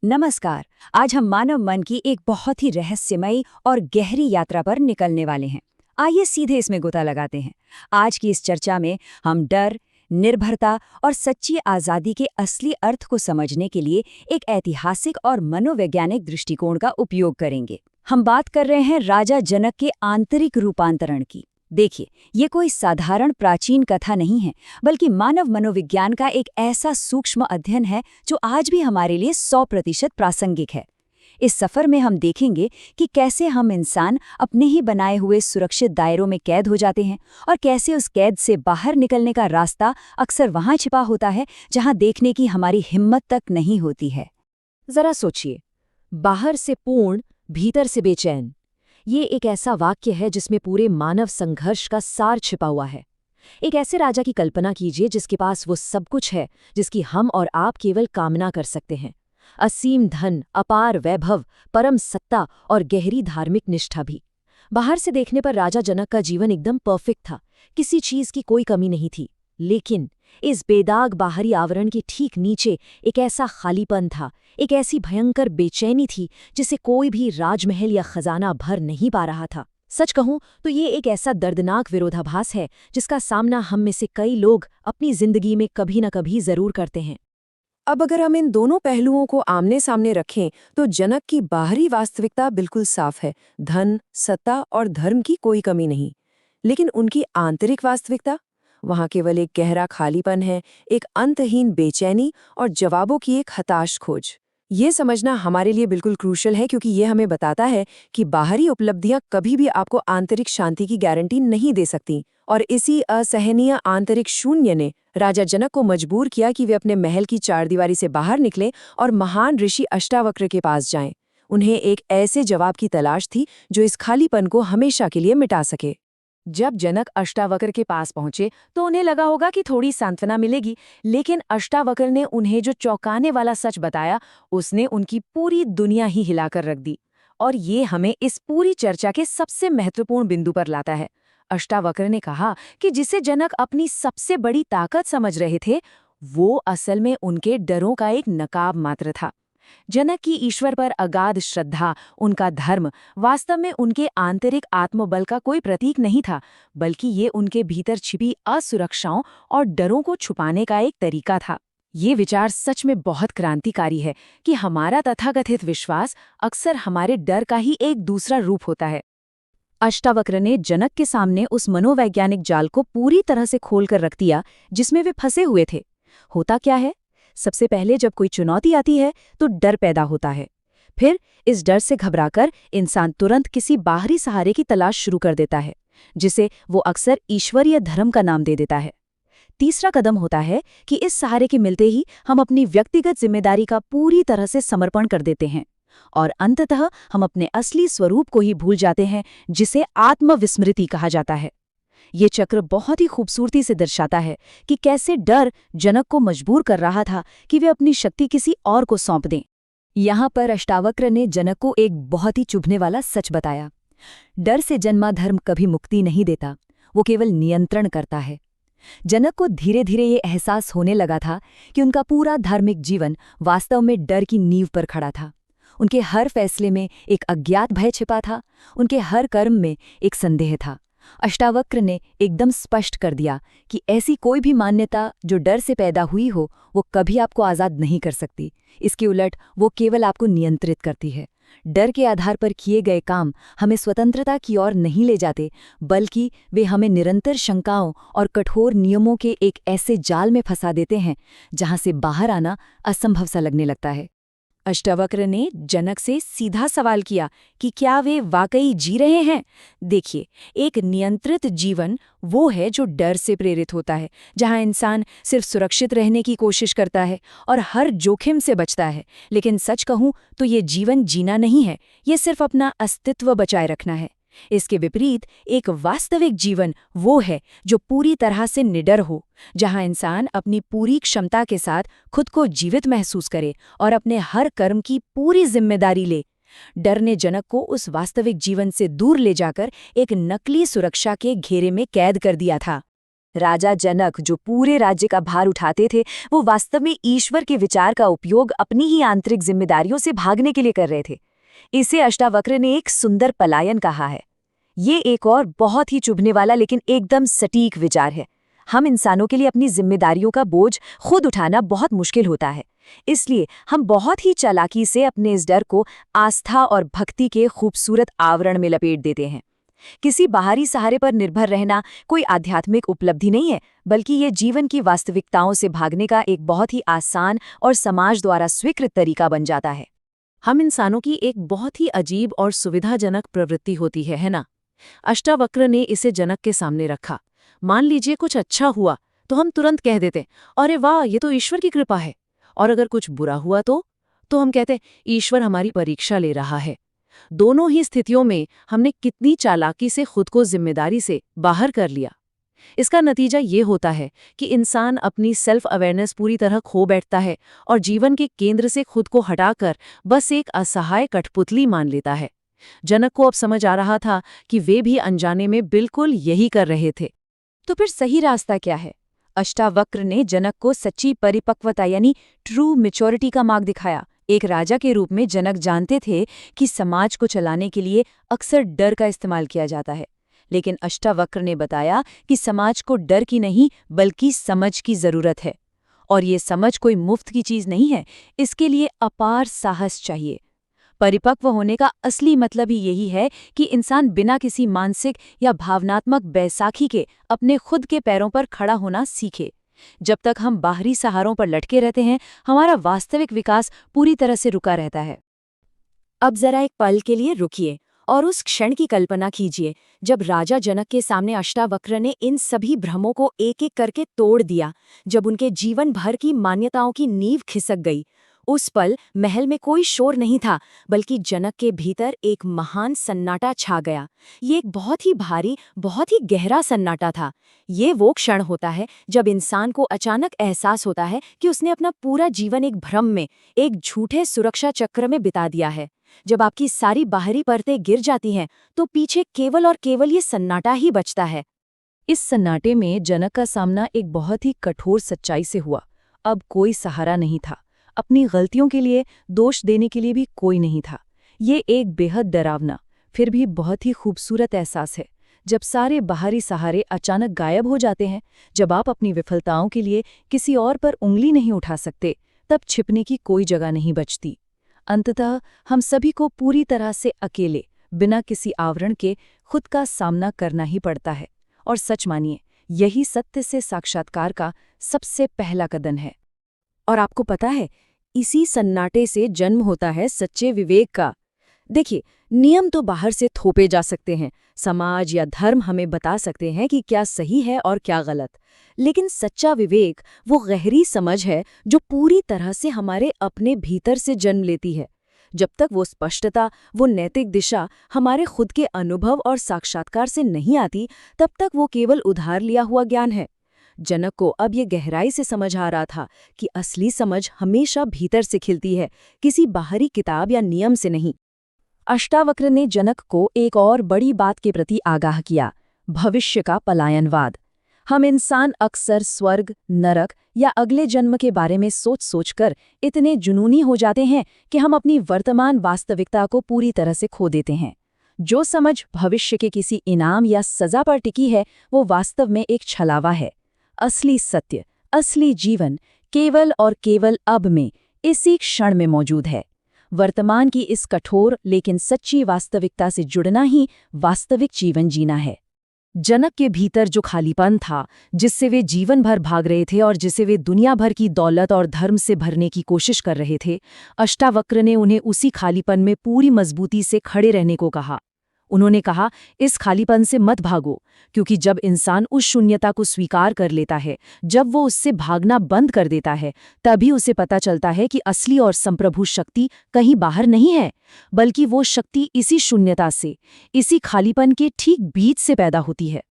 नमस्कार। आज हम मानव मन की एक बहुत ही रहस्यमयी और गहरी यात्रा पर निकलने वाले हैं। आइए सीधे इसमें गोता लगाते हैं। आज की इस चर्चा में हम डर, निर्भरता और सच्ची आज़ादी के असली अर्थ को समझने के लिए एक ऐतिहासिक और मनोवैज्ञानिक दृष्टिकोण का उपयोग करेंगे। हम बात कर रहे हैं राजा जनक के आंतरिक रूपांतरण की। देखिए, ये कोई साधारण प्राचीन कथा नहीं है, बल्कि मानव मनोविज्ञान का एक ऐसा सूक्ष्म अध्ययन है जो आज भी हमारे लिए 100% प्रासंगिक है। इस सफर में हम देखेंगे कि कैसे हम इंसान अपने ही बनाए हुए सुरक्षित दायरों में कैद हो जाते हैं और कैसे उस कैद से बाहर निकलने का रास्ता अक्सर वहां छिपा होता है जहां देखने की हमारी हिम्मत तक नहीं होती है। जरा सोचिए, बाहर से पूर्ण, भीतर से बेचैन। ये एक ऐसा वाक्य है जिसमें पूरे मानव संघर्ष का सार छिपा हुआ है। एक ऐसे राजा की कल्पना कीजिए जिसके पास वो सब कुछ है जिसकी हम और आप केवल कामना कर सकते हैं। असीम धन, अपार वैभव, परम सत्ता और गहरी धार्मिक निष्ठा भी। बाहर से देखने पर राजा जनक का जीवन एकदम परफेक्ट था, किसी चीज की कोई कमी नहीं थी। लेकिन इस बेदाग बाहरी आवरण के ठीक नीचे एक ऐसा खालीपन था, एक ऐसी भयंकर बेचैनी थी जिसे कोई भी राजमहल या खजाना भर नहीं पा रहा था। सच कहूं तो ये एक ऐसा दर्दनाक विरोधाभास है जिसका सामना हम में से कई लोग अपनी जिंदगी में कभी न कभी जरूर करते हैं। अब अगर हम इन दोनों पहलुओं को आमने सामने रखें तो जनक की बाहरी वास्तविकता बिल्कुल साफ है। धन, सत्ता और धर्म की कोई कमी नहीं। लेकिन उनकी आंतरिक वास्तविकता, वहां केवल एक गहरा खालीपन है, एक अंतहीन बेचैनी और जवाबों की एक हताश खोज। ये समझना हमारे लिए बिल्कुल क्रूशल है, क्योंकि ये हमें बताता है कि बाहरी उपलब्धियां कभी भी आपको आंतरिक शांति की गारंटी नहीं दे सकती। और इसी असहनीय आंतरिक शून्य ने राजा जनक को मजबूर किया कि वे अपने महल की चारदीवारी से बाहर निकलें और महान ऋषि अष्टावक्र के पास जाएं। उन्हें एक ऐसे जवाब की तलाश थी जो इस खालीपन को हमेशा के लिए मिटा सके। जब जनक अष्टावक्र के पास पहुंचे तो उन्हें लगा होगा कि थोड़ी सांत्वना मिलेगी, लेकिन अष्टावक्र ने उन्हें जो चौंकाने वाला सच बताया, उसने उनकी पूरी दुनिया ही हिलाकर रख दी। और ये हमें इस पूरी चर्चा के सबसे महत्वपूर्ण बिंदु पर लाता है। अष्टावक्र ने कहा कि जिसे जनक अपनी सबसे बड़ी ताकत समझ रहे थे, वो असल में उनके डरों का एक नकाब मात्र था। जनक की ईश्वर पर अगाध श्रद्धा, उनका धर्म, वास्तव में उनके आंतरिक आत्मबल का कोई प्रतीक नहीं था, बल्कि ये उनके भीतर छिपी असुरक्षाओं और डरों को छुपाने का एक तरीका था। ये विचार सच में बहुत क्रांतिकारी है कि हमारा तथाकथित विश्वास अक्सर हमारे डर का ही एक दूसरा रूप होता है। अष्टावक्र ने जनक के सामने उस मनोवैज्ञानिक जाल को पूरी तरह से खोलकर रख दिया जिसमें वे फंसे हुए थे। होता क्या है? सबसे पहले जब कोई चुनौती आती है तो डर पैदा होता है। फिर इस डर से घबराकर इंसान तुरंत किसी बाहरी सहारे की तलाश शुरू कर देता है, जिसे वो अक्सर ईश्वरीय धर्म का नाम दे देता है। तीसरा कदम होता है कि इस सहारे के मिलते ही हम अपनी व्यक्तिगत जिम्मेदारी का पूरी तरह से समर्पण कर देते हैं और अंततः हम अपने असली स्वरूप को ही भूल जाते हैं, जिसे आत्मविस्मृति कहा जाता है। ये चक्र बहुत ही खूबसूरती से दर्शाता है कि कैसे डर जनक को मजबूर कर रहा था कि वे अपनी शक्ति किसी और को सौंप दें। यहाँ पर अष्टावक्र ने जनक को एक बहुत ही चुभने वाला सच बताया। डर से जन्मा धर्म कभी मुक्ति नहीं देता, वो केवल नियंत्रण करता है। जनक को धीरे धीरे ये एहसास होने लगा था कि उनका पूरा धार्मिक जीवन वास्तव में डर की नींव पर खड़ा था। उनके हर फैसले में एक अज्ञात भय छिपा था, उनके हर कर्म में एक संदेह था। अष्टावक्र ने एकदम स्पष्ट कर दिया कि ऐसी कोई भी मान्यता जो डर से पैदा हुई हो, वो कभी आपको आज़ाद नहीं कर सकती। इसके उलट वो केवल आपको नियंत्रित करती है। डर के आधार पर किए गए काम हमें स्वतंत्रता की ओर नहीं ले जाते, बल्कि वे हमें निरंतर शंकाओं और कठोर नियमों के एक ऐसे जाल में फंसा देते हैं जहां से बाहर आना असंभव सा लगने लगता है। अष्टावक्र ने जनक से सीधा सवाल किया कि क्या वे वाकई जी रहे हैं। देखिए, एक नियंत्रित जीवन वो है जो डर से प्रेरित होता है, जहां इंसान सिर्फ सुरक्षित रहने की कोशिश करता है और हर जोखिम से बचता है। लेकिन सच कहूं तो ये जीवन जीना नहीं है, ये सिर्फ अपना अस्तित्व बचाए रखना है। इसके विपरीत एक वास्तविक जीवन वो है जो पूरी तरह से निडर हो, जहां इंसान अपनी पूरी क्षमता के साथ खुद को जीवित महसूस करे और अपने हर कर्म की पूरी जिम्मेदारी ले। डर ने जनक को उस वास्तविक जीवन से दूर ले जाकर एक नकली सुरक्षा के घेरे में कैद कर दिया था। राजा जनक, जो पूरे राज्य का भार उठाते थे, वो वास्तव में ईश्वर के विचार का उपयोग अपनी ही आंतरिक जिम्मेदारियों से भागने के लिए कर रहे थे। इसे अष्टावक्र ने एक सुंदर पलायन कहा है। ये एक और बहुत ही चुभने वाला लेकिन एकदम सटीक विचार है। हम इंसानों के लिए अपनी जिम्मेदारियों का बोझ खुद उठाना बहुत मुश्किल होता है, इसलिए हम बहुत ही चालाकी से अपने इस डर को आस्था और भक्ति के खूबसूरत आवरण में लपेट देते हैं। किसी बाहरी सहारे पर निर्भर रहना कोई आध्यात्मिक उपलब्धि नहीं है, बल्कि ये जीवन की वास्तविकताओं से भागने का एक बहुत ही आसान और समाज द्वारा स्वीकृत तरीका बन जाता है। हम इंसानों की एक बहुत ही अजीब और सुविधाजनक प्रवृत्ति होती है ना? अष्टावक्र ने इसे जनक के सामने रखा। मान लीजिए कुछ अच्छा हुआ तो हम तुरंत कह देते, अरे वाह, ये तो ईश्वर की कृपा है। और अगर कुछ बुरा हुआ तो हम कहते, ईश्वर हमारी परीक्षा ले रहा है। दोनों ही स्थितियों में हमने कितनी चालाकी से खुद को जिम्मेदारी से बाहर कर लिया। इसका नतीजा ये होता है कि इंसान अपनी सेल्फ अवेयरनेस पूरी तरह खो बैठता है और जीवन के केंद्र से खुद को हटाकर बस एक असहाय कठपुतली मान लेता है। जनक को अब समझ आ रहा था कि वे भी अनजाने में बिल्कुल यही कर रहे थे। तो फिर सही रास्ता क्या है? अष्टावक्र ने जनक को सच्ची परिपक्वता यानी ट्रू मैच्योरिटी का मार्ग दिखाया। एक राजा के रूप में जनक जानते थे कि समाज को चलाने के लिए अक्सर डर का इस्तेमाल किया जाता है, लेकिन अष्टावक्र ने बताया कि समाज को डर की नहीं बल्कि समझ की जरूरत है। और ये समझ कोई मुफ्त की चीज नहीं है, इसके लिए अपार साहस चाहिए। परिपक्व होने का असली मतलब ही यही है कि इंसान बिना किसी मानसिक या भावनात्मक बैसाखी के अपने खुद के पैरों पर खड़ा होना सीखे। जब तक हम बाहरी सहारों पर लटके रहते हैं, हमारा वास्तविक विकास पूरी तरह से रुका रहता है। अब जरा एक पल के लिए रुकिए और उस क्षण की कल्पना कीजिए जब राजा जनक के सामने अष्टावक्र ने इन सभी भ्रमों को एक एक करके तोड़ दिया, जब उनके जीवन भर की मान्यताओं की नींव खिसक गई। उस पल महल में कोई शोर नहीं था, बल्कि जनक के भीतर एक महान सन्नाटा छा गया। ये एक बहुत ही भारी, बहुत ही गहरा सन्नाटा था। ये वो क्षण होता है जब इंसान को अचानक एहसास होता है कि उसने अपना पूरा जीवन एक भ्रम में, एक झूठे सुरक्षा चक्र में बिता दिया है। जब आपकी सारी बाहरी परतें गिर जाती हैं, तो पीछे केवल और केवल ये सन्नाटा ही बचता है। इस सन्नाटे में जनक का सामना एक बहुत ही कठोर सच्चाई से हुआ। अब कोई सहारा नहीं था, अपनी गलतियों के लिए दोष देने के लिए भी कोई नहीं था। ये एक बेहद डरावना फिर भी बहुत ही खूबसूरत एहसास है, जब सारे बाहरी सहारे अचानक गायब हो जाते हैं। जब आप अपनी विफलताओं के लिए किसी और पर उंगली नहीं उठा सकते, तब छिपने की कोई जगह नहीं बचती। अंततः हम सभी को पूरी तरह से अकेले, बिना किसी आवरण के खुद का सामना करना ही पड़ता है। और सच मानिए, यही सत्य से साक्षात्कार का सबसे पहला कदम है। और आपको पता है, इसी सन्नाटे से जन्म होता है सच्चे विवेक का। देखिए, नियम तो बाहर से थोपे जा सकते हैं, समाज या धर्म हमें बता सकते हैं कि क्या सही है और क्या गलत, लेकिन सच्चा विवेक वो गहरी समझ है जो पूरी तरह से हमारे अपने भीतर से जन्म लेती है। जब तक वो स्पष्टता, वो नैतिक दिशा हमारे खुद के अनुभव और साक्षात्कार से नहीं आती, तब तक वो केवल उधार लिया हुआ ज्ञान है। जनक को अब ये गहराई से समझ आ रहा था कि असली समझ हमेशा भीतर से खिलती है, किसी बाहरी किताब या नियम से नहीं। अष्टावक्र ने जनक को एक और बड़ी बात के प्रति आगाह किया, भविष्य का पलायनवाद। हम इंसान अक्सर स्वर्ग, नरक या अगले जन्म के बारे में सोच सोचकर इतने जुनूनी हो जाते हैं कि हम अपनी वर्तमान वास्तविकता को पूरी तरह से खो देते हैं। जो समझ भविष्य के किसी इनाम या सजा पर टिकी है, वो वास्तव में एक छलावा है। असली सत्य, असली जीवन केवल और केवल अब में, इसी क्षण में मौजूद है। वर्तमान की इस कठोर लेकिन सच्ची वास्तविकता से जुड़ना ही वास्तविक जीवन जीना है। जनक के भीतर जो खालीपन था, जिससे वे जीवन भर भाग रहे थे और जिसे वे दुनिया भर की दौलत और धर्म से भरने की कोशिश कर रहे थे, अष्टावक्र ने उन्हें उसी खालीपन में पूरी मजबूती से खड़े रहने को कहा। उन्होंने कहा, इस खालीपन से मत भागो, क्योंकि जब इंसान उस शून्यता को स्वीकार कर लेता है, जब वो उससे भागना बंद कर देता है, तभी उसे पता चलता है कि असली और संप्रभु शक्ति कहीं बाहर नहीं है, बल्कि वो शक्ति इसी शून्यता से, इसी खालीपन के ठीक बीच से पैदा होती है।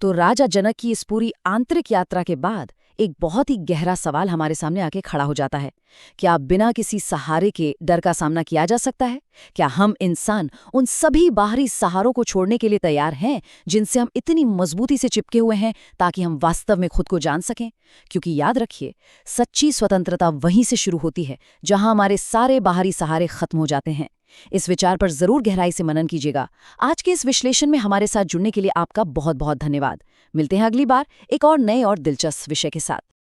तो राजा जनक की इस पूरी आंतरिक यात्रा के बाद एक बहुत ही गहरा सवाल हमारे सामने आके खड़ा हो जाता है। क्या बिना किसी सहारे के डर का सामना किया जा सकता है? क्या हम इंसान उन सभी बाहरी सहारों को छोड़ने के लिए तैयार हैं जिनसे हम इतनी मजबूती से चिपके हुए हैं ताकि हम वास्तव में खुद को जान सकें? क्योंकि याद रखिए, सच्ची स्वतंत्रता वहीं से शुरू होती है जहां हमारे सारे बाहरी सहारे खत्म हो जाते हैं। इस विचार पर जरूर गहराई से मनन कीजिएगा। आज के इस विश्लेषण में हमारे साथ जुड़ने के लिए आपका बहुत बहुत धन्यवाद। मिलते हैं अगली बार एक और नए और दिलचस्प विषय के साथ।